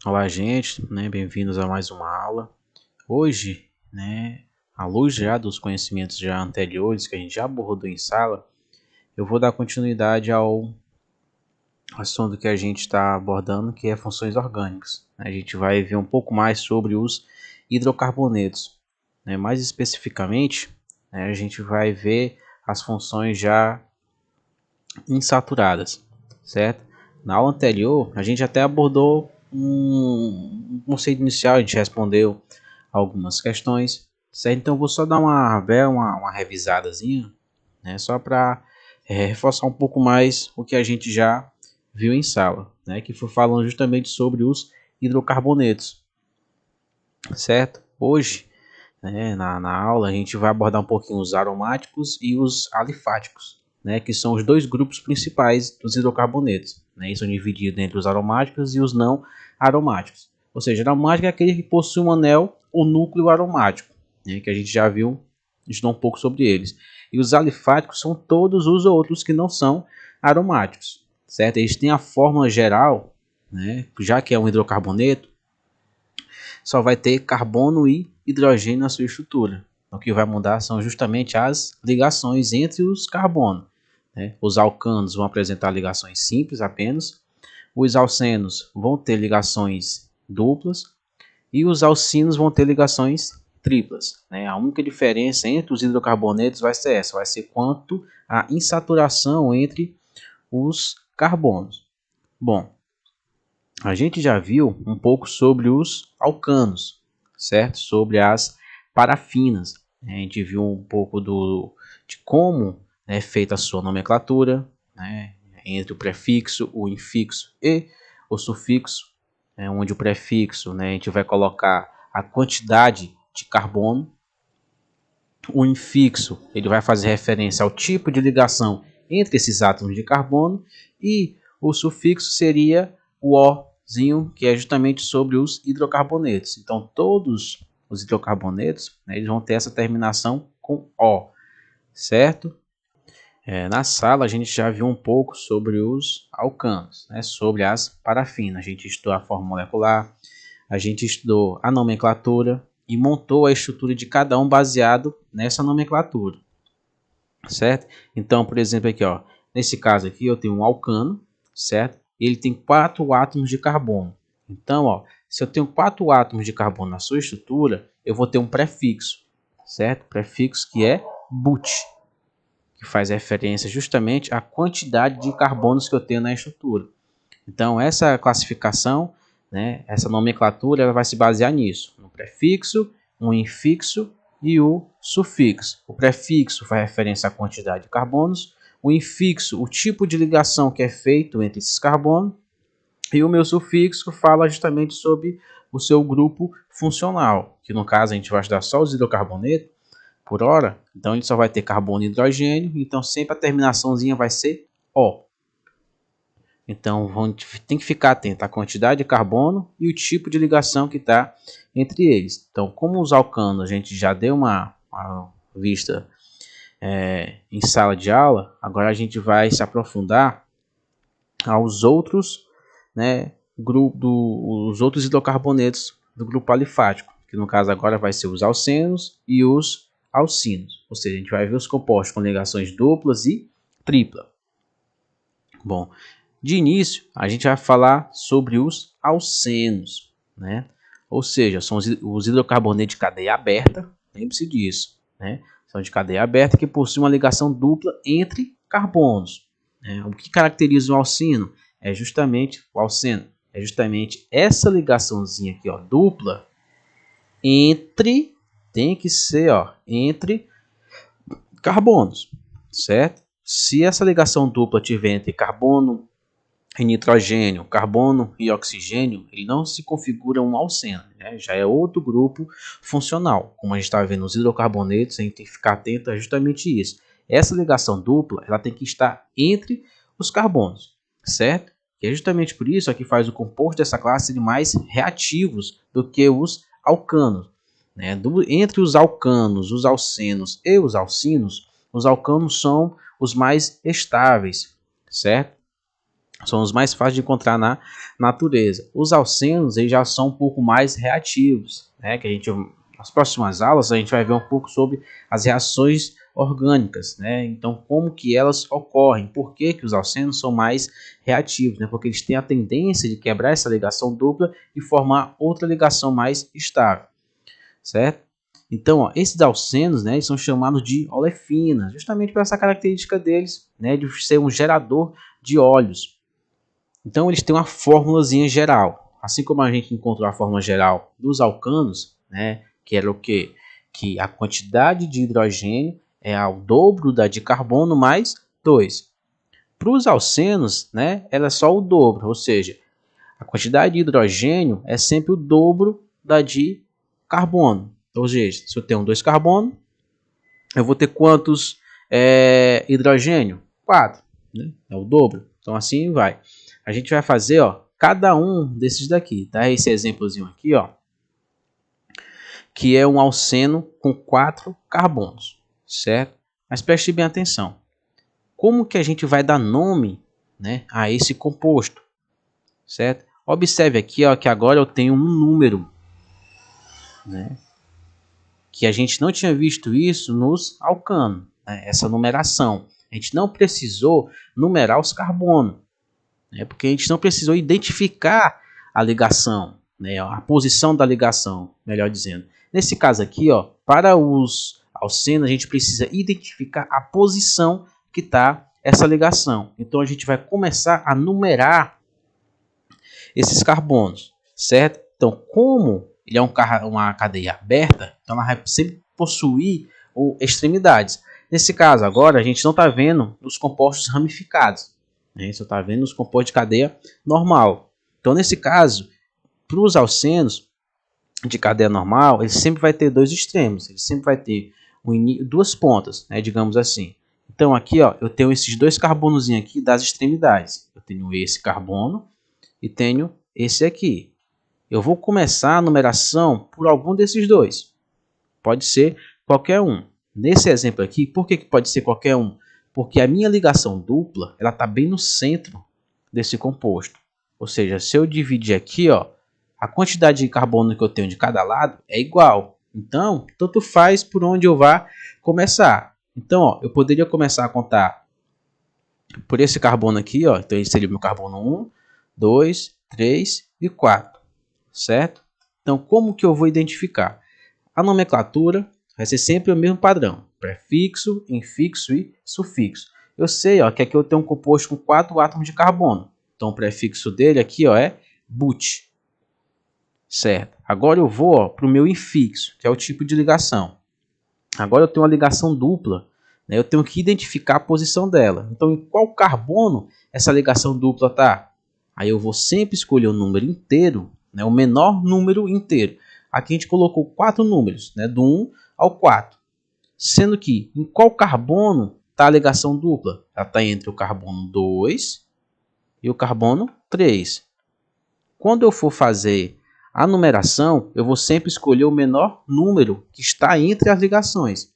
Olá, gente, bem-vindos a mais uma aula. Hoje, à luz já dos conhecimentos já anteriores que a gente já abordou em sala, eu vou dar continuidade ao assunto que a gente está abordando, que é funções orgânicas. A gente vai ver um pouco mais sobre os hidrocarbonetos. Mais especificamente, a gente vai ver as funções já insaturadas, certo? Na aula anterior, a gente até abordou um conceito inicial, a gente respondeu algumas questões, certo? Então, eu vou só dar uma revisadazinha, só para reforçar um pouco mais o que a gente já viu em sala, que foi falando justamente sobre os hidrocarbonetos, certo? Hoje, na aula, a gente vai abordar um pouquinho os aromáticos e os alifáticos, que são os dois grupos principais dos hidrocarbonetos. Eles são divididos entre os aromáticos e os não aromáticos. Ou seja, aromático é aquele que possui um anel ou núcleo aromático, que a gente já viu, estudou um pouco sobre eles. E os alifáticos são todos os outros que não são aromáticos, certo? Eles têm a fórmula geral, já que é um hidrocarboneto, só vai ter carbono e hidrogênio na sua estrutura. O que vai mudar são justamente as ligações entre os carbonos. Os alcanos vão apresentar ligações simples apenas, os alcenos vão ter ligações duplas e os alcinos vão ter ligações triplas. A única diferença entre os hidrocarbonetos vai ser essa, vai ser quanto à insaturação entre os carbonos. Bom, a gente já viu um pouco sobre os alcanos, certo? Sobre as parafinas. A gente viu um pouco de como é feita a sua nomenclatura, entre o prefixo, o infixo e o sufixo, onde o prefixo a gente vai colocar a quantidade de carbono. O infixo ele vai fazer referência ao tipo de ligação entre esses átomos de carbono e o sufixo seria o Ozinho, que é justamente sobre os hidrocarbonetos. Então, todos os hidrocarbonetos eles vão ter essa terminação com O, certo? Na sala, a gente já viu um pouco sobre os alcanos, sobre as parafinas. A gente estudou a fórmula molecular, a gente estudou a nomenclatura e montou a estrutura de cada um baseado nessa nomenclatura, certo? Então, por exemplo, aqui, nesse caso aqui, eu tenho um alcano, certo? Ele tem 4 átomos de carbono. Então, se eu tenho 4 átomos de carbono na sua estrutura, eu vou ter um prefixo, certo? Prefixo que é but, que faz referência justamente à quantidade de carbonos que eu tenho na estrutura. Então, essa classificação, essa nomenclatura, ela vai se basear nisso, no prefixo, no infixo e o sufixo. O prefixo faz referência à quantidade de carbonos, o infixo, o tipo de ligação que é feito entre esses carbonos, e o meu sufixo fala justamente sobre o seu grupo funcional, que no caso a gente vai estudar só os hidrocarbonetos por hora, então ele só vai ter carbono e hidrogênio, então sempre a terminaçãozinha vai ser O. Então tem que ficar atento à quantidade de carbono e o tipo de ligação que está entre eles. Então, como os alcanos a gente já deu uma vista em sala de aula, agora a gente vai se aprofundar aos outros, os outros hidrocarbonetos do grupo alifático, que no caso agora vai ser os alcenos e os alcinos. Ou seja, a gente vai ver os compostos com ligações duplas e tripla. Bom, de início, a gente vai falar sobre os alcenos, Ou seja, são os hidrocarbonetos de cadeia aberta, lembre-se disso, São de cadeia aberta que possuem uma ligação dupla entre carbonos. O que caracteriza o alceno é justamente o alceno, é justamente essa ligaçãozinha aqui, dupla tem que ser, entre carbonos, certo? Se essa ligação dupla tiver entre carbono e nitrogênio, carbono e oxigênio, ele não se configura um alceno, já é outro grupo funcional. Como a gente está vendo nos hidrocarbonetos, a gente tem que ficar atento a justamente isso. Essa ligação dupla ela tem que estar entre os carbonos, certo? E é justamente por isso que faz o composto dessa classe de mais reativos do que os alcanos. Entre os alcanos, os alcenos e os alcinos, os alcanos são os mais estáveis, certo? São os mais fáceis de encontrar na natureza. Os alcenos eles já são um pouco mais reativos, né? Que a gente, nas próximas aulas a gente vai ver um pouco sobre as reações orgânicas, né? Então como que elas ocorrem, por que que os alcenos são mais reativos, né? Porque eles têm a tendência de quebrar essa ligação dupla e formar outra ligação mais estável, certo? Então, ó, esses alcenos, né, eles são chamados de olefinas, justamente por essa característica deles, né, de ser um gerador de óleos. Então eles têm uma fórmulazinha geral. Assim como a gente encontrou a fórmula geral dos alcanos, né, que era o quê? Que a quantidade de hidrogênio é ao dobro da de carbono mais 2. Para os alcenos, né, ela é só o dobro, ou seja, a quantidade de hidrogênio é sempre o dobro da de carbono. Ou seja, se eu tenho 2 carbono, eu vou ter quantos hidrogênio? 4, né? É o dobro. Então assim vai. A gente vai fazer, ó, cada um desses daqui, tá? Esse exemplozinho aqui, ó, que é um alceno com 4 carbonos, certo? Mas preste bem atenção. Como que a gente vai dar nome, né, a esse composto, certo? Observe aqui, ó, que agora eu tenho um número, né? Que a gente não tinha visto isso nos alcanos, né? Essa numeração. A gente não precisou numerar os carbonos, né? Porque a gente não precisou identificar a ligação, né? A posição da ligação, melhor dizendo. Nesse caso aqui, ó, para os alcenos, a gente precisa identificar a posição que está essa ligação. Então a gente vai começar a numerar esses carbonos, certo? Então, como ele é uma cadeia aberta, então ela vai sempre possuir extremidades. Nesse caso, agora, a gente não está vendo os compostos ramificados, né? Só está vendo os compostos de cadeia normal. Então, nesse caso, para os alcenos de cadeia normal, ele sempre vai ter dois extremos, ele sempre vai ter duas pontas, né, digamos assim. Então, aqui, ó, eu tenho esses dois carbonos aqui das extremidades. Eu tenho esse carbono e tenho esse aqui. Eu vou começar a numeração por algum desses dois. Pode ser qualquer um. Nesse exemplo aqui, por que pode ser qualquer um? Porque a minha ligação dupla ela está bem no centro desse composto. Ou seja, se eu dividir aqui, ó, a quantidade de carbono que eu tenho de cada lado é igual. Então, tanto faz por onde eu vá começar. Então, ó, eu poderia começar a contar por esse carbono aqui, ó. Então, esse seria o meu carbono 1, 2, 3 e 4, certo? Então, como que eu vou identificar? A nomenclatura vai ser sempre o mesmo padrão: prefixo, infixo e sufixo. Eu sei, ó, que aqui eu tenho um composto com 4 átomos de carbono. Então, o prefixo dele aqui, ó, é but, certo? Agora eu vou para o meu infixo, que é o tipo de ligação. Agora eu tenho uma ligação dupla, né? Eu tenho que identificar a posição dela. Então, em qual carbono essa ligação dupla está? Aí eu vou sempre escolher o número inteiro, né? O menor número inteiro. Aqui a gente colocou 4 números, né? Do 1 ao 4. Sendo que em qual carbono está a ligação dupla? Ela está entre o carbono 2 e o carbono 3. Quando eu for fazer a numeração, eu vou sempre escolher o menor número que está entre as ligações.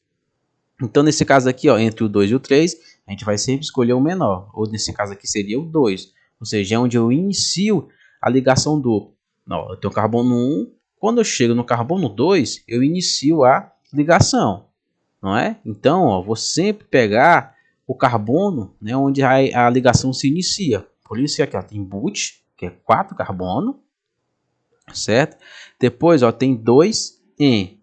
Então, nesse caso aqui, ó, entre o 2 e o 3, a gente vai sempre escolher o menor. Ou nesse caso aqui seria o 2. Ou seja, é onde eu inicio a ligação dupla. Eu tenho o carbono 1. Quando eu chego no carbono 2, eu inicio a ligação. Não é? Então, ó, vou sempre pegar o carbono, né, onde a ligação se inicia. Por isso que aqui ó, tem but, que é 4 carbono, certo? Depois ó, tem 2 em.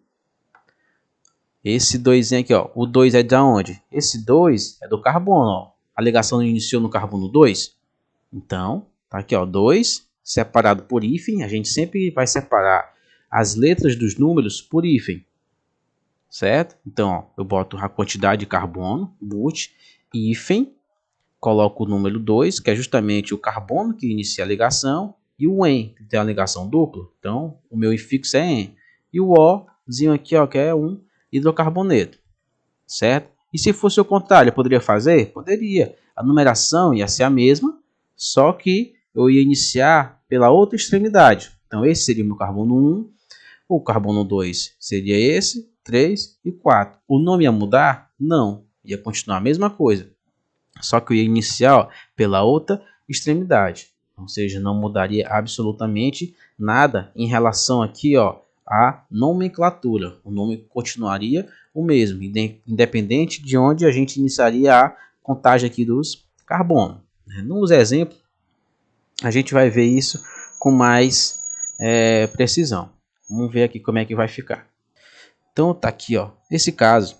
Esse 2 aqui, ó, o 2 é de onde? Esse 2 é do carbono, ó. A ligação iniciou no carbono 2. Então, tá aqui, ó, 2 separado por hífen. A gente sempre vai separar as letras dos números por hífen, certo? Então, ó, eu boto a quantidade de carbono, but, hífen, coloco o número 2, que é justamente o carbono que inicia a ligação, e o en, que tem a ligação dupla. Então, o meu infixo é en. E o Ozinho aqui, ó, que é um hidrocarboneto, certo? E se fosse o contrário, eu poderia fazer? Poderia. A numeração ia ser a mesma, só que eu ia iniciar pela outra extremidade. Então, esse seria o meu carbono 1, o carbono 2 seria esse, 3 e 4. O nome ia mudar? Não, ia continuar a mesma coisa. Só que eu ia iniciar ó, pela outra extremidade. Ou seja, não mudaria absolutamente nada em relação aqui, ó, à nomenclatura. O nome continuaria o mesmo, independente de onde a gente iniciaria a contagem aqui dos carbonos. Nos exemplos, a gente vai ver isso com mais precisão. Vamos ver aqui como é que vai ficar. Então tá aqui, ó. Nesse caso,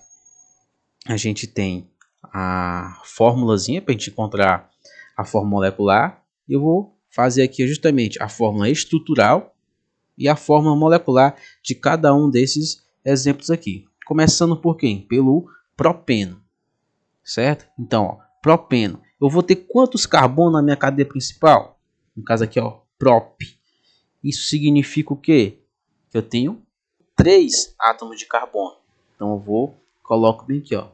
a gente tem a formulazinha para a gente encontrar a fórmula molecular. Eu vou fazer aqui justamente a fórmula estrutural e a fórmula molecular de cada um desses exemplos aqui. Começando por quem? Pelo propeno, certo? Então, ó, propeno. Eu vou ter quantos carbonos na minha cadeia principal? No caso aqui, ó, prop. Isso significa o quê? Que eu tenho 3 átomos de carbono. Então eu coloco bem aqui, ó,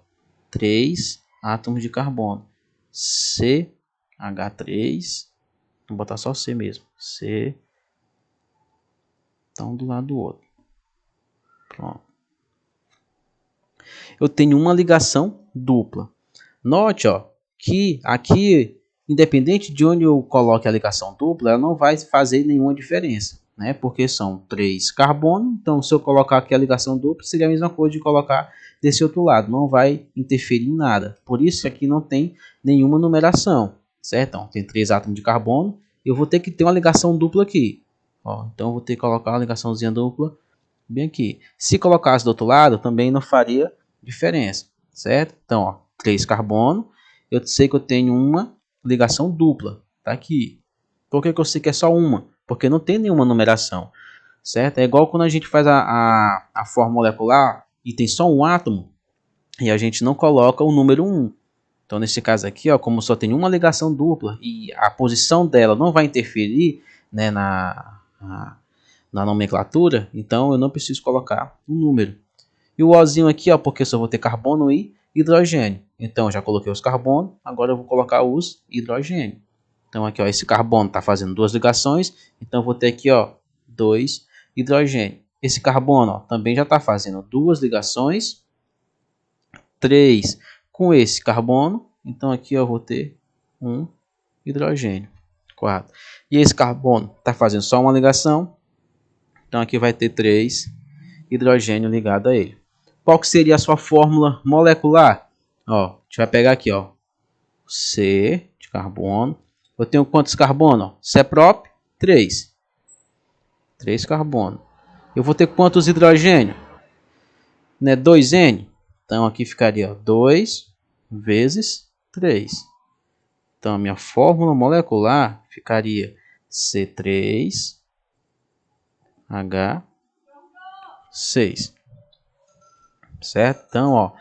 3 átomos de carbono. CH3. Vou botar só C mesmo. C. Então, um do lado do outro. Pronto. Eu tenho uma ligação dupla. Note, ó, que aqui, independente de onde eu coloque a ligação dupla, ela não vai fazer nenhuma diferença, né? Porque são 3 carbonos. Então, se eu colocar aqui a ligação dupla, seria a mesma coisa de colocar desse outro lado. Não vai interferir em nada. Por isso que aqui não tem nenhuma numeração, certo? Então, tem 3 átomos de carbono. Eu vou ter que ter uma ligação dupla aqui. Ó, então, eu vou ter que colocar uma ligaçãozinha dupla bem aqui. Se colocasse do outro lado, também não faria diferença, certo? Então, ó, 3 carbono. Eu sei que eu tenho uma ligação dupla. Tá aqui. Por que eu sei que é só uma? Porque não tem nenhuma numeração, certo? É igual quando a gente faz a fórmula molecular e tem só um átomo e a gente não coloca o número 1. Então, nesse caso aqui, ó, como só tem uma ligação dupla e a posição dela não vai interferir, né, na nomenclatura, então eu não preciso colocar um número. E o Ozinho aqui, ó, porque eu só vou ter carbono e hidrogênio. Então, já coloquei os carbonos, agora eu vou colocar os hidrogênio. Então, aqui, ó, esse carbono está fazendo 2 ligações, então eu vou ter aqui, ó, 2 hidrogênio. Esse carbono, ó, também já está fazendo 2 ligações, 3 com esse carbono, então aqui eu vou ter 1 hidrogênio, 4. E esse carbono está fazendo só uma ligação, então aqui vai ter 3 hidrogênio ligado a ele. Qual que seria a sua fórmula molecular? Ó, a gente vai pegar aqui, ó, C de carbono. Eu tenho quantos carbono? C-prop, 3. 3 carbono. Eu vou ter quantos hidrogênio? Né, 2N. Então aqui ficaria, ó, 2 vezes 3. Então a minha fórmula molecular ficaria C3H6. Certo? Então, ó,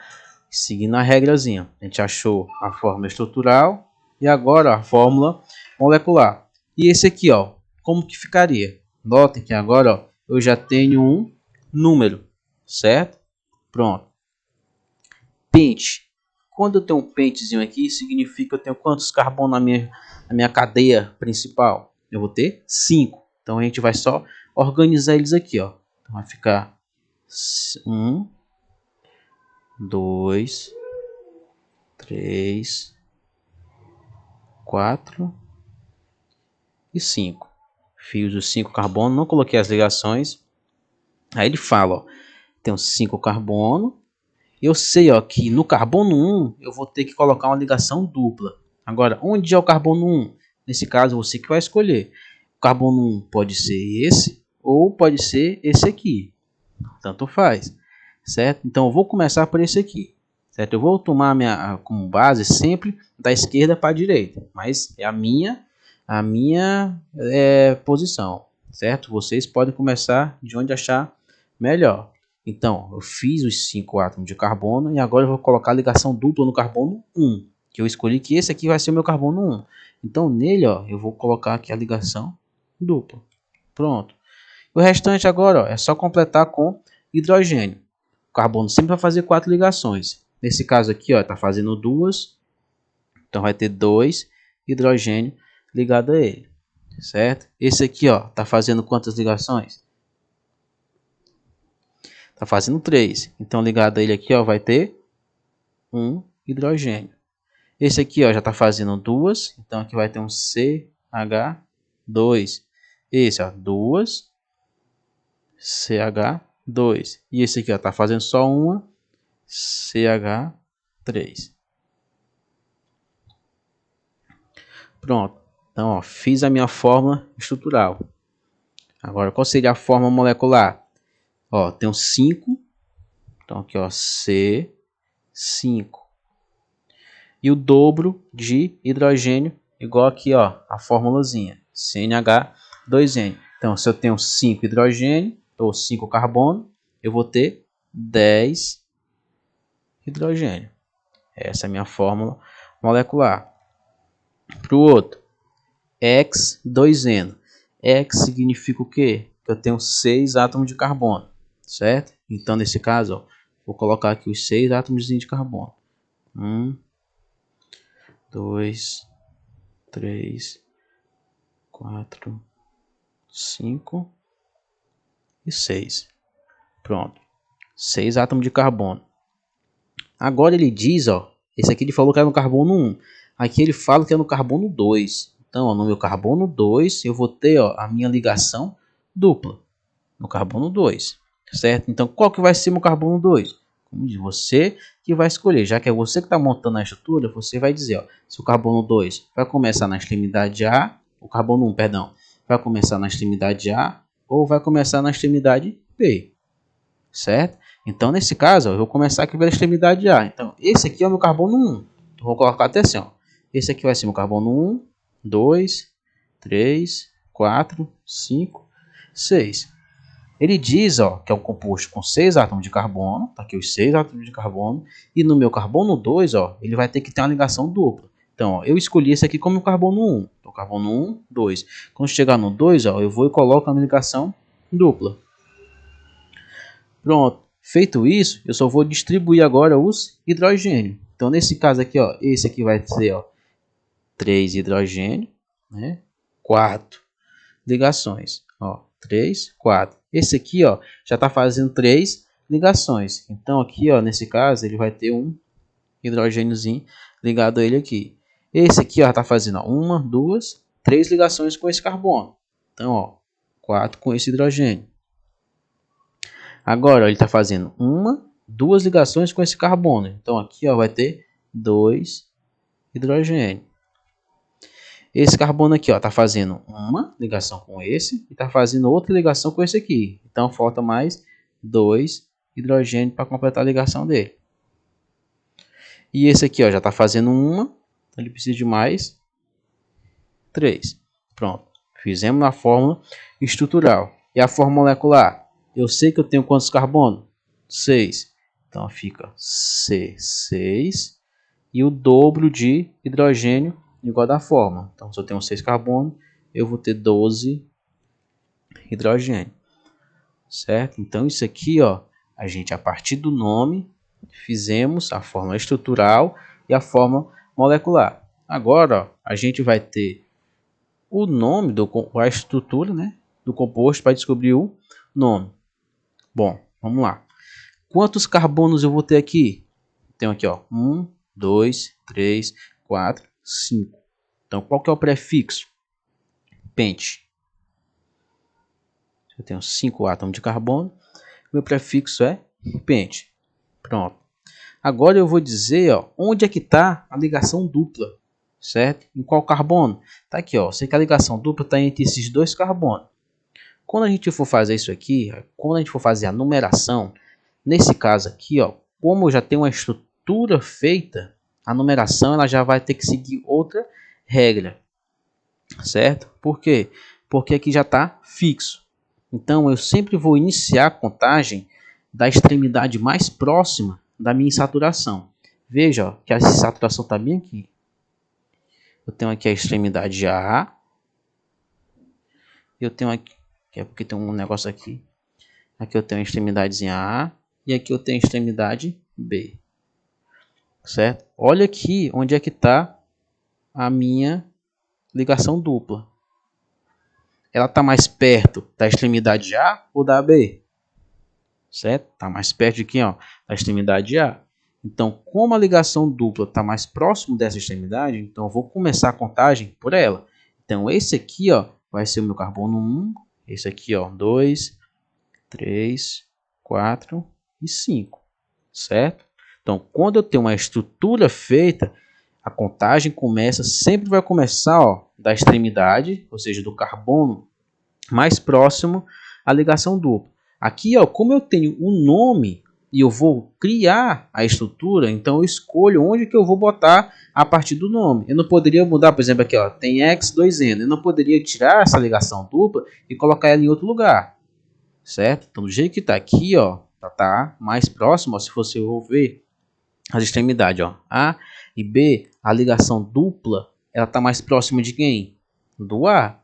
seguindo a regrazinha, a gente achou a fórmula estrutural e agora ó, a fórmula molecular. E esse aqui, ó, como que ficaria? Notem que agora, ó, eu já tenho um número, certo? Pronto. Pente. Quando eu tenho um pentezinho aqui, significa que eu tenho quantos carbonos na minha cadeia principal? Eu vou ter 5. Então a gente vai só organizar eles aqui, ó. Então vai ficar 1, 2, 3, 4 e 5. Fios os 5 carbonos, não coloquei as ligações. Aí ele fala, ó, tem os 5 carbono. Eu sei, ó, que no carbono 1 eu vou ter que colocar uma ligação dupla. Agora, onde é o carbono 1? Nesse caso, você que vai escolher. O carbono 1 pode ser esse ou pode ser esse aqui. Tanto faz, certo? Então, eu vou começar por esse aqui, certo? Eu vou tomar como base sempre da esquerda para a direita, mas é a minha posição, certo? Vocês podem começar de onde achar melhor. Então, eu fiz os 5 átomos de carbono e agora eu vou colocar a ligação dupla no carbono 1, que eu escolhi que esse aqui vai ser o meu carbono 1. Então, nele, ó, eu vou colocar aqui a ligação dupla. Pronto. O restante agora, ó, é só completar com hidrogênio. O carbono sempre vai fazer 4 ligações. Nesse caso aqui, ó, está fazendo 2. Então, vai ter 2 hidrogênio ligado a ele. Certo? Esse aqui, ó, está fazendo quantas ligações? Está fazendo 3. Então, ligado a ele aqui, ó, vai ter 1 hidrogênio. Esse aqui, ó, já está fazendo 2. Então aqui vai ter um CH2. Esse, ó, 2 CH2. E esse aqui, ó, tá fazendo só uma CH3. Pronto. Então, ó, fiz a minha fórmula estrutural. Agora, qual seria a fórmula molecular? Ó, tem um 5. Então, aqui, ó, C5. E o dobro de hidrogênio, igual aqui, ó, a formulazinha. CNH2N. Então, se eu tenho 5 hidrogênio, ou 5 carbono, eu vou ter 10 hidrogênio. Essa é a minha fórmula molecular. Para o outro, X2N. X significa o quê? Que eu tenho 6 átomos de carbono, certo? Então, nesse caso, ó, vou colocar aqui os 6 átomos de carbono. 1, 2, 3, 4, 5 e 6. Pronto. 6 átomos de carbono. Agora ele diz, ó, esse aqui ele falou que é no carbono 1. Aqui ele fala que é no carbono 2. Então, ó, no meu carbono 2, eu vou ter, ó, a minha ligação dupla. No carbono 2. Certo? Então, qual que vai ser meu carbono 2? Como diz, você que vai escolher. Já que é você que está montando a estrutura, você vai dizer, ó, se o carbono 2 vai começar na extremidade A, o carbono 1, perdão, vai começar na extremidade A ou vai começar na extremidade B. Certo? Então, nesse caso, ó, eu vou começar aqui pela extremidade A. Então, esse aqui é o meu carbono 1. Então, vou colocar até assim, ó. Esse aqui vai ser meu carbono 1, 2, 3, 4, 5, 6. Ele diz, ó, que é um composto com 6 átomos de carbono. Tá aqui os 6 átomos de carbono. E no meu carbono 2, ó, ele vai ter que ter uma ligação dupla. Então, ó, eu escolhi esse aqui como o carbono 1. Então, carbono 1, 2. Quando chegar no 2, ó, eu vou e coloco a ligação dupla. Pronto. Feito isso, eu só vou distribuir agora os hidrogênios. Então, nesse caso aqui, ó, esse aqui vai ser, ó, 3 hidrogênio, né? 4 ligações, ó, 3, 4. Esse aqui, ó, já está fazendo 3 ligações. Então, aqui, ó, nesse caso, ele vai ter um hidrogêniozinho ligado a ele aqui. Esse aqui, ó, está fazendo, ó, 1, 2, 3 ligações com esse carbono. Então, ó, 4 com esse hidrogênio. Agora, ó, ele está fazendo 1, 2 ligações com esse carbono. Então, aqui, ó, vai ter 2 hidrogênio. Esse carbono aqui, ó, tá fazendo uma ligação com esse e tá fazendo outra ligação com esse aqui. Então, falta mais 2 hidrogênios para completar a ligação dele. E esse aqui, ó, já tá fazendo uma, então ele precisa de mais 3. Pronto. Fizemos a fórmula estrutural. E a fórmula molecular? Eu sei que eu tenho quantos carbonos? 6. Então, fica C6 e o dobro de hidrogênio igual da fórmula. Então, se eu tenho 6 carbono, eu vou ter 12 hidrogênio. Certo? Então, isso aqui, ó, a gente, a partir do nome, fizemos a fórmula estrutural e a fórmula molecular. Agora, ó, a gente vai ter o nome, a estrutura, né, do composto para descobrir o nome. Bom, vamos lá. Quantos carbonos eu vou ter aqui? Tenho aqui, ó, 1, 2, 3, 4, 5. Então, qual que é o prefixo? Pente. Eu tenho 5 átomos de carbono. Meu prefixo é pente. Pronto. Agora eu vou dizer, ó, onde é que está a ligação dupla. Certo? Em qual carbono? Está aqui, ó. Sei que a ligação dupla está entre esses dois carbonos. Quando a gente for fazer isso aqui, quando a gente for fazer a numeração, nesse caso aqui, ó, como eu já tenho uma estrutura feita, a numeração ela já vai ter que seguir outra regra, certo? Por quê? Porque aqui já está fixo. Então, eu sempre vou iniciar a contagem da extremidade mais próxima da minha insaturação. Veja, ó, que a insaturação está bem aqui. Eu tenho aqui a extremidade A. Eu tenho aqui, que é porque tem um negócio aqui. Aqui eu tenho a extremidadezinha A. E aqui eu tenho a extremidade B. Certo? Olha aqui onde é que está a minha ligação dupla. Ela está mais perto da extremidade A ou da B? Certo? Está mais perto de quem? Ó, da extremidade A. Então, como a ligação dupla está mais próximo dessa extremidade, então eu vou começar a contagem por ela. Então, esse aqui, ó, vai ser o meu carbono 1, esse aqui, ó, 2, 3, 4 e 5, certo? Então, quando eu tenho uma estrutura feita, a contagem sempre vai começar, ó, da extremidade, ou seja, do carbono mais próximo à ligação dupla. Aqui, ó, como eu tenho um nome e eu vou criar a estrutura, então eu escolho onde que eu vou botar a partir do nome. Eu não poderia mudar, por exemplo, aqui, ó, tem X2N. Eu não poderia tirar essa ligação dupla e colocar ela em outro lugar, certo? Então, do jeito que está aqui, ó, tá mais próximo, ó, se você ver as extremidades, ó, A e B, a ligação dupla, ela está mais próxima de quem? Do A.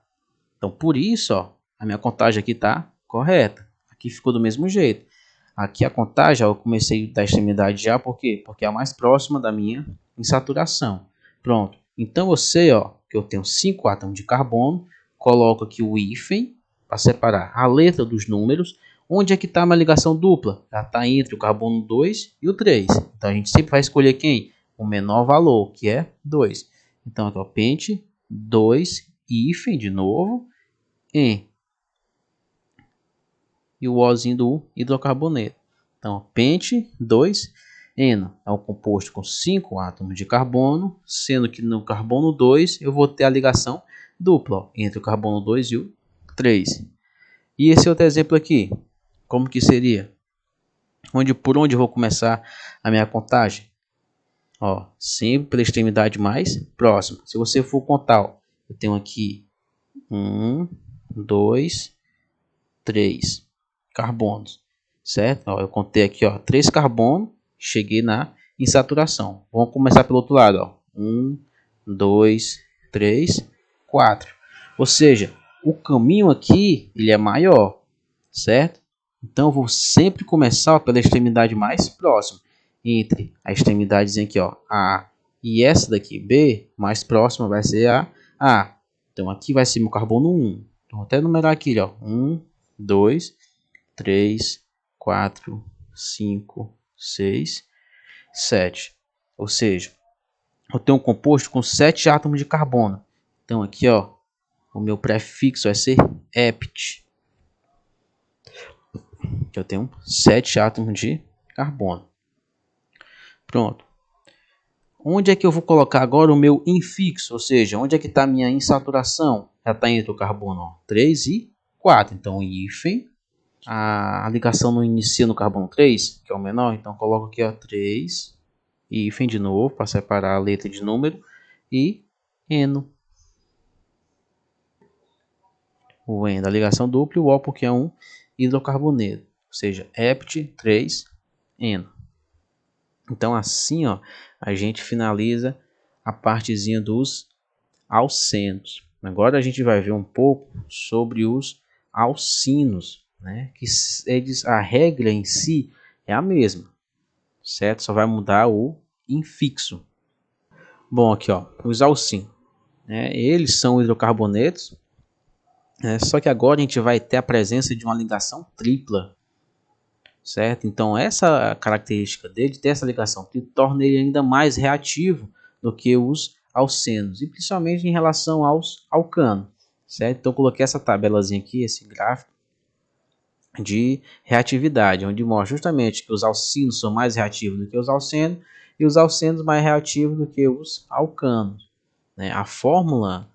Então, por isso, ó, a minha contagem aqui está correta. Aqui ficou do mesmo jeito. Aqui a contagem, ó, eu comecei da extremidade já, por quê? Porque é a mais próxima da minha insaturação. Pronto. Então, eu sei, ó, que eu tenho 5 átomos de carbono, coloco aqui o hífen para separar a letra dos números. Onde é que está a minha ligação dupla? Ela está entre o carbono 2 e o 3. Então, a gente sempre vai escolher quem? O menor valor, que é 2. Então, aqui, ó, pente 2, hífen de novo, em e o Ozinho do hidrocarboneto. Então, pente 2-eno é um composto com 5 átomos de carbono, sendo que no carbono 2 eu vou ter a ligação dupla, ó, entre o carbono 2 e o 3. E esse outro exemplo aqui, como que seria? Por onde eu vou começar a minha contagem? Ó, sempre pela extremidade mais próxima. Se você for contar, ó, eu tenho aqui 1, 2, 3 carbonos, certo? Ó, eu contei aqui, ó, 3 carbonos, cheguei na insaturação. Vamos começar pelo outro lado, ó. 1, 2, 3, 4. Ou seja, o caminho aqui ele é maior, certo? Então eu vou sempre começar, ó, pela extremidade mais próxima, entre a extremidade aqui, ó, A e essa daqui, B, mais próxima vai ser a A. Então aqui vai ser meu carbono 1. Então vou até numerar aqui, ó, 1, 2, 3, 4, 5, 6, 7. Ou seja, eu tenho um composto com 7 átomos de carbono. Então aqui, ó, o meu prefixo vai ser ept. Eu tenho 7 átomos de carbono. Pronto. Onde é que eu vou colocar agora o meu infixo? Ou seja, onde é que está a minha insaturação? Já está entre o carbono, ó, 3 e 4. Então, hífen. A ligação não inicia no carbono 3, que é o menor. Então, coloco aqui, ó, 3. Hífen de novo, para separar a letra de número. E eno. O eno da ligação dupla e o O porque é um hidrocarboneto. Ou seja, hept 3 eno. Então, assim, ó, a gente finaliza a partezinha dos alcenos. Agora a gente vai ver um pouco sobre os alcinos, né? Que eles, a regra em si é a mesma, certo? Só vai mudar o infixo. Bom, aqui, ó, os alcinos, né? Eles são hidrocarbonetos, né? Só que agora a gente vai ter a presença de uma ligação tripla, certo? Então essa característica dele, ter essa ligação tripla, torna ele ainda mais reativo do que os alcenos, e principalmente em relação aos alcanos, certo? Então eu coloquei essa tabelazinha aqui, esse gráfico de reatividade, onde mostra justamente que os alcinos são mais reativos do que os alcenos e os alcenos mais reativos do que os alcanos, né? A fórmula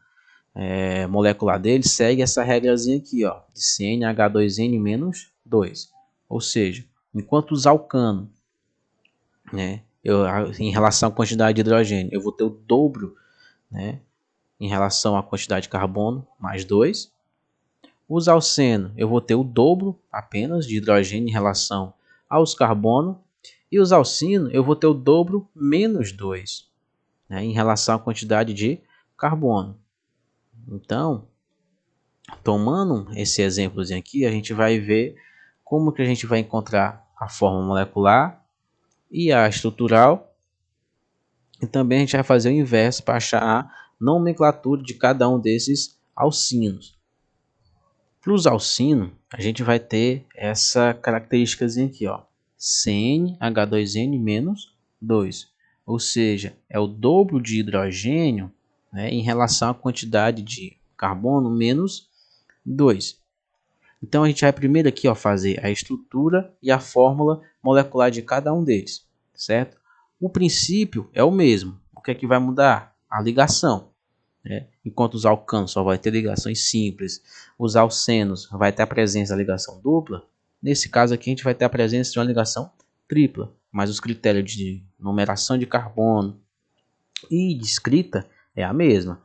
molecular dele segue essa regrazinha aqui, ó, de CnH2n-2, ou seja, enquanto os alcanos, né, em relação à quantidade de hidrogênio, eu vou ter o dobro, né, em relação à quantidade de carbono, mais 2. Os alcenos, eu vou ter o dobro apenas de hidrogênio em relação aos carbonos. E os alcinos, eu vou ter o dobro menos 2, né, em relação à quantidade de carbono. Então, tomando esse exemplozinho aqui, a gente vai ver como que a gente vai encontrar a forma molecular e a estrutural. E também a gente vai fazer o inverso para achar a nomenclatura de cada um desses alcinos. Para os alcinos, a gente vai ter essa característica aqui, ó, CnH2n-2. 2. Ou seja, é o dobro de hidrogênio, né, em relação à quantidade de carbono menos 2. Então a gente vai primeiro aqui, ó, fazer a estrutura e a fórmula molecular de cada um deles, certo? O princípio é o mesmo. O que é que vai mudar? A ligação. Né? Enquanto os alcanos só vai ter ligações simples, os alcenos vai ter a presença da ligação dupla. Nesse caso aqui a gente vai ter a presença de uma ligação tripla, mas os critérios de numeração de carbono e de escrita é a mesma.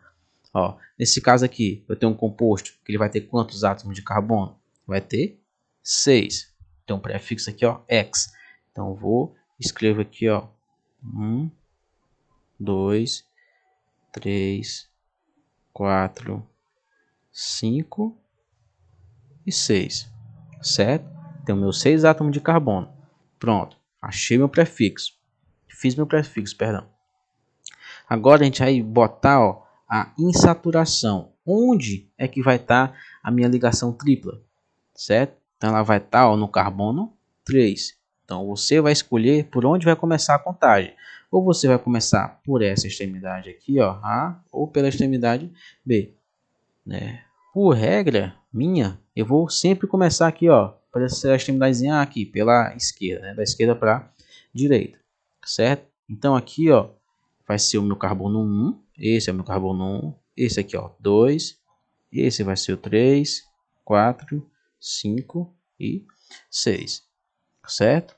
Ó, nesse caso aqui, eu tenho um composto que ele vai ter quantos átomos de carbono? Vai ter 6. Tem um prefixo aqui, ó, X. Então, eu vou escrever aqui, ó, 1, 2, 3, 4, 5 e 6. Certo? Tenho meus 6 átomos de carbono. Pronto. Achei meu prefixo. Fiz meu prefixo, perdão. Agora a gente vai botar, ó, a insaturação. Onde é que vai estar a minha ligação tripla? Certo? Então ela vai estar, ó, no carbono 3. Então você vai escolher por onde vai começar a contagem. Ou você vai começar por essa extremidade aqui, ó, A, ou pela extremidade B. Né? Por regra minha, eu vou sempre começar aqui, ó, por essa extremidadezinha aqui, pela esquerda, né? Da esquerda para a direita, certo? Então aqui, ó, vai ser o meu carbono 1, esse é o meu carbono 1, esse aqui, ó, 2, esse vai ser o 3, 4, 5 e 6, certo?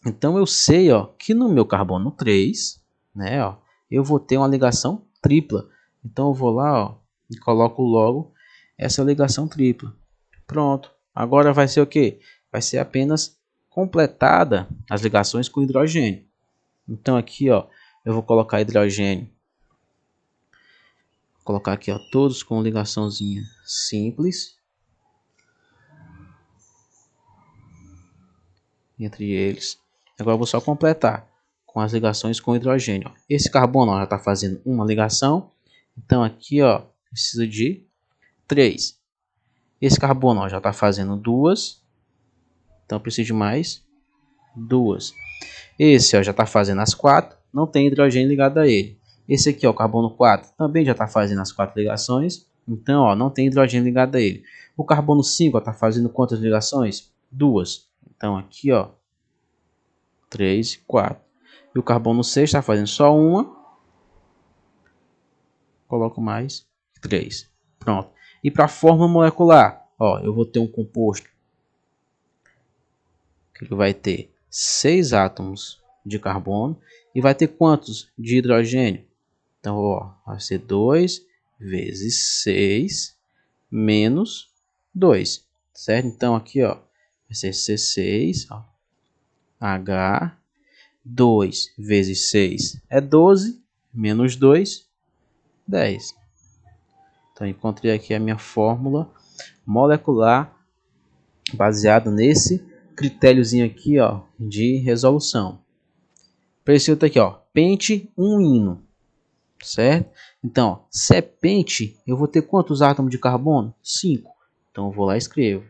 Então eu sei, ó, que no meu carbono 3, né, ó, eu vou ter uma ligação tripla. Então eu vou lá, ó, e coloco logo essa ligação tripla. Pronto. Agora vai ser o quê? Vai ser apenas completada as ligações com hidrogênio. Então aqui, ó, eu vou colocar hidrogênio. Vou colocar aqui, ó, todos com ligaçãozinha simples entre eles. Agora eu vou só completar com as ligações com hidrogênio. Esse carbono, ó, já está fazendo uma ligação. Então aqui, ó, precisa de 3. Esse carbono, ó, já está fazendo 2. Então preciso de mais 2. Esse, ó, já está fazendo as 4. Não tem hidrogênio ligado a ele. Esse aqui, ó, o carbono 4, também já está fazendo as 4 ligações. Então, ó, não tem hidrogênio ligado a ele. O carbono 5 está fazendo quantas ligações? 2. Então aqui, ó, 3 e 4. E o carbono 6 está fazendo só uma. Coloco mais 3. Pronto. E para a fórmula molecular, ó, eu vou ter um composto que vai ter 6 átomos de carbono e vai ter quantos de hidrogênio? Então, ó, vai ser 2 vezes 6 menos 2, certo? Então aqui, ó, vai ser C6, ó, H, 2 vezes 6 é 12, menos 2, 10. Então encontrei aqui a minha fórmula molecular baseada nesse critériozinho aqui, ó, de resolução. Preciso aqui, ó, pente um íon, certo? Então, ó, se é pente, eu vou ter quantos átomos de carbono? 5. Então eu vou lá e escrevo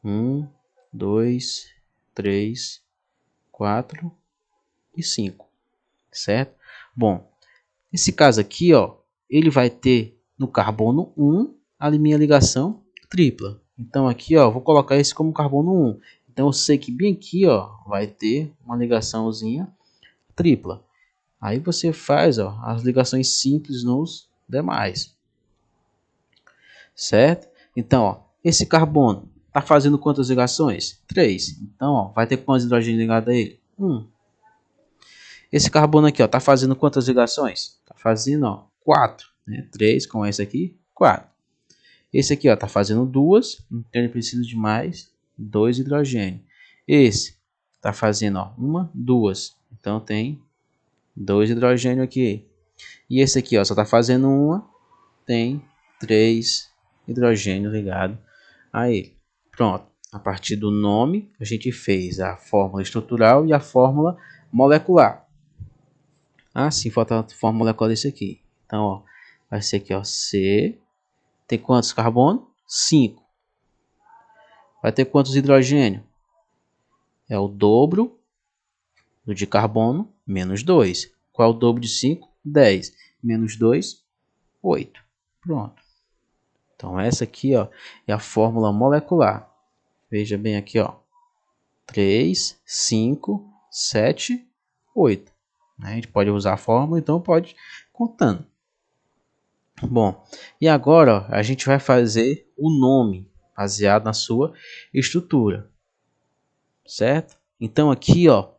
1, 2, 3, 4 e 5, certo? Bom, esse caso aqui, ó, ele vai ter no carbono 1 a minha ligação tripla. Então aqui, ó, vou colocar esse como carbono 1. Então eu sei que bem aqui, ó, vai ter uma ligaçãozinha tripla. Aí você faz, ó, as ligações simples nos demais. Certo? Então, ó, esse carbono está fazendo quantas ligações? 3. Então, ó, vai ter quantos hidrogênios ligados a ele? 1. Esse carbono aqui, ó, tá fazendo quantas ligações? Tá fazendo, ó, 4, né? 3 com esse aqui, 4. Esse aqui, ó, tá fazendo 2, então ele precisa de mais 2 hidrogênios. Esse tá fazendo, ó, 1, 2. Então tem 2 hidrogênios aqui. E esse aqui, ó, só tá fazendo 1, tem 3 hidrogênios ligados a ele. Pronto. A partir do nome, a gente fez a fórmula estrutural e a fórmula molecular. Ah, sim, falta a fórmula molecular desse aqui. Então, ó, vai ser aqui, ó, C. Tem quantos carbono? 5. Vai ter quantos hidrogênio? É o dobro Do de carbono, menos 2. Qual é o dobro de 5? 10. Menos 2, 8. Pronto. Então essa aqui, ó, é a fórmula molecular. Veja bem aqui, ó. 3, 5, 7, 8. A gente pode usar a fórmula, então pode ir contando. Bom, e agora ó, a gente vai fazer o nome baseado na sua estrutura. Certo? Então aqui, ó,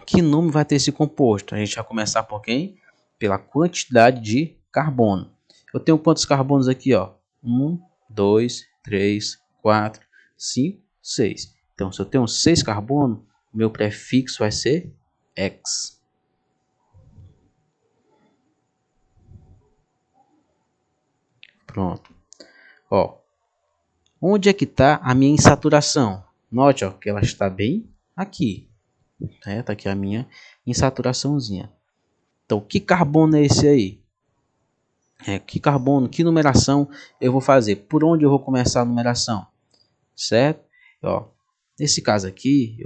que nome vai ter esse composto? A gente vai começar por quem? Pela quantidade de carbono. Eu tenho quantos carbonos aqui, ó? 1, 2, 3, 4, 5, 6. Então, se eu tenho 6 carbonos, meu prefixo vai ser X. Pronto. Ó, onde é que está a minha insaturação? Note, ó, que ela está bem aqui. Tá aqui a minha insaturaçãozinha. Então, que carbono é esse aí? Que carbono, que numeração eu vou fazer? Por onde eu vou começar a numeração? Certo? Ó, nesse caso aqui,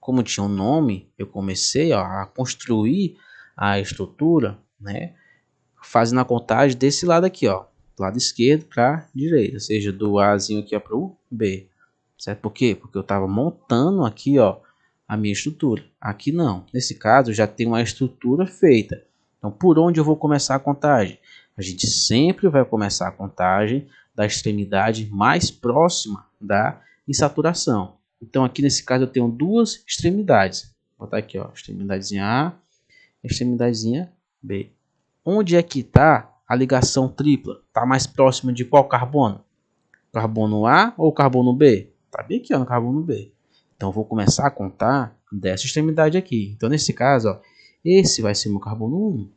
como tinha um nome, eu comecei ó, a construir a estrutura, né? Fazendo a contagem desse lado aqui, ó, do lado esquerdo para direita, ou seja, do Azinho aqui para o B. Certo? Por quê? Porque eu estava montando aqui, ó, a minha estrutura. Aqui não. Nesse caso, eu já tenho uma estrutura feita. Então, por onde eu vou começar a contagem? A gente sempre vai começar a contagem da extremidade mais próxima da insaturação. Então, aqui nesse caso, eu tenho duas extremidades. Vou botar aqui, ó, extremidadezinha A e extremidadezinha B. Onde é que está a ligação tripla? Está mais próxima de qual carbono? Carbono A ou carbono B? Está bem aqui ó, no carbono B. Então, eu vou começar a contar dessa extremidade aqui. Então, nesse caso, ó, esse vai ser meu carbono 1.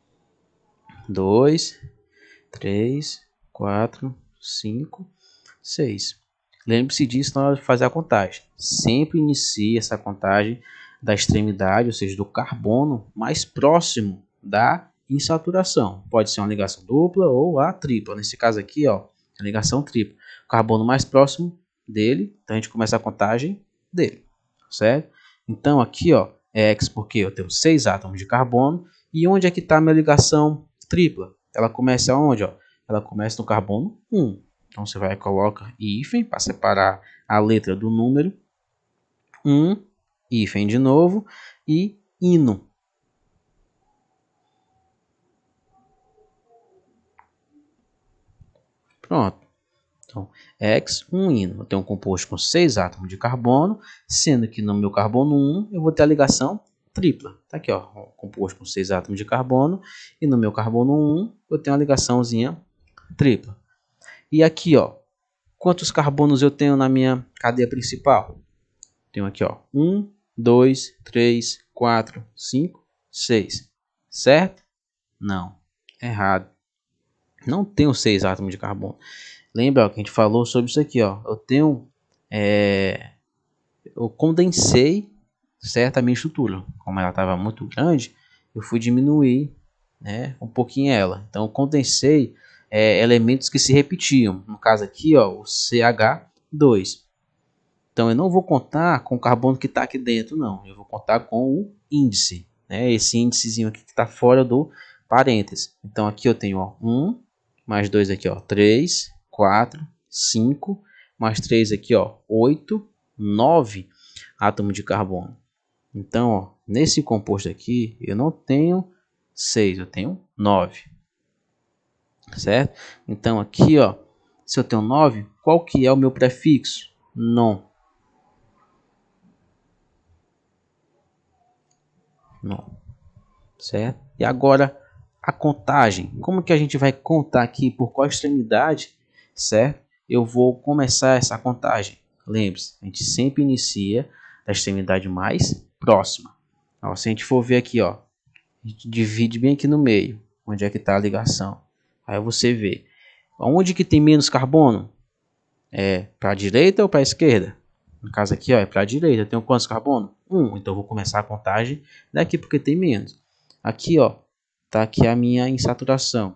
2, 3, 4, 5, 6. Lembre-se disso na hora de fazer a contagem. Sempre inicie essa contagem da extremidade, ou seja, do carbono mais próximo da insaturação. Pode ser uma ligação dupla ou a tripla. Nesse caso aqui, ó, a ligação tripla. O carbono mais próximo dele, então a gente começa a contagem dele, certo? Então aqui, ó, é X porque eu tenho 6 átomos de carbono. E onde é que está a minha ligação tripla? Ela começa onde, ó? Ela começa no carbono 1. Então você vai colocar hífen para separar a letra do número. 1, hífen de novo e hino. Pronto. Então, X, um hino. Eu tenho um composto com 6 átomos de carbono, sendo que no meu carbono 1 eu vou ter a ligação tripla. Tá aqui, ó, um composto com 6 átomos de carbono, e no meu carbono 1 eu tenho uma ligaçãozinha tripla. E aqui, ó, quantos carbonos eu tenho na minha cadeia principal? Tenho aqui, ó, 1, 2, 3, 4, 5, 6. Certo? Não. Errado. Não tenho 6 átomos de carbono. Lembra ó, que a gente falou sobre isso aqui, ó. Eu condensei, certo, a minha estrutura. Como ela estava muito grande, eu fui diminuir, né, um pouquinho ela. Então, eu condensei elementos que se repetiam. No caso aqui, ó, o CH2. Então, eu não vou contar com o carbono que está aqui dentro, não. Eu vou contar com o índice, né? Esse índicezinho aqui que está fora do parênteses. Então, aqui eu tenho ó, 1, mais 2 aqui, ó, 3, 4, 5, mais 3 aqui, ó, 8, 9 átomos de carbono. Então, ó, nesse composto aqui, eu não tenho 6, eu tenho 9. Certo? Então, aqui, ó, se eu tenho 9, qual que é o meu prefixo? Non. Não. Certo? E agora a contagem. Como que a gente vai contar aqui por qual extremidade, certo? Eu vou começar essa contagem. Lembre-se, a gente sempre inicia da extremidade mais próxima. Ó, se a gente for ver aqui, ó, a gente divide bem aqui no meio, onde é que está a ligação. Aí você vê, onde que tem menos carbono? É para a direita ou para a esquerda? No caso aqui, ó, é para a direita. Eu tenho quantos carbono? 1. Então, eu vou começar a contagem daqui porque tem menos. Aqui, ó, tá aqui a minha insaturação.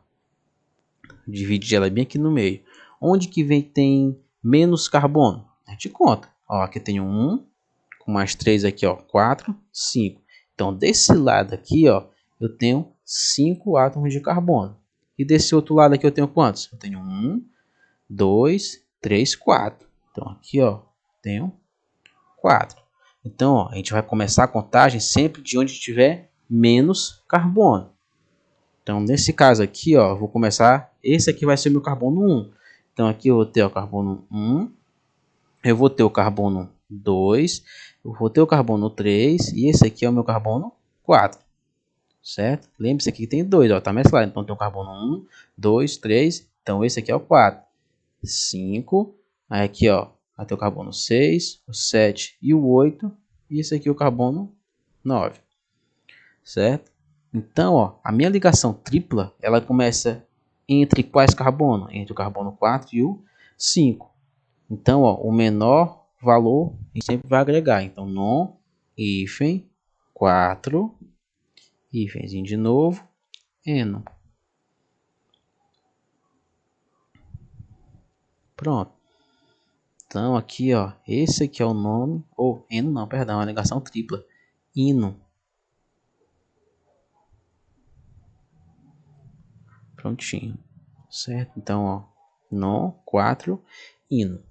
Dividi ela bem aqui no meio. Onde que tem menos carbono? A gente conta. Ó, aqui tem 1 com mais 3 aqui, ó, 4, 5. Então, desse lado aqui, ó, eu tenho 5 átomos de carbono. E desse outro lado aqui eu tenho quantos? Eu tenho 1, 2, 3, 4. Então, aqui, ó, tenho 4. Então, ó, a gente vai começar a contagem sempre de onde tiver menos carbono. Então, nesse caso aqui, ó, eu vou começar... Esse aqui vai ser o meu carbono 1. Então, aqui eu vou ter o carbono 1. Eu vou ter o carbono 2. Eu vou ter o carbono 3. E esse aqui é o meu carbono 4. Certo? Lembre-se que tem 2, ó, tá mesclado. Então, tem o carbono 1, 2, 3. Então, esse aqui é o 4. 5. Aí aqui, ó, vai ter o carbono 6, o 7 e o 8. E esse aqui é o carbono 9. Certo? Então, ó, a minha ligação tripla, ela começa entre quais carbono? Entre o carbono 4 e o 5. Então, ó, o menor valor a gente sempre vai agregar. Então, non, hífen, 4, hífenzinho de novo, eno. Pronto. Então, aqui, ó, esse aqui é o nome, ou eno não, perdão, é a ligação tripla, ino. Prontinho. Certo? Então, ó, non, 4, ino.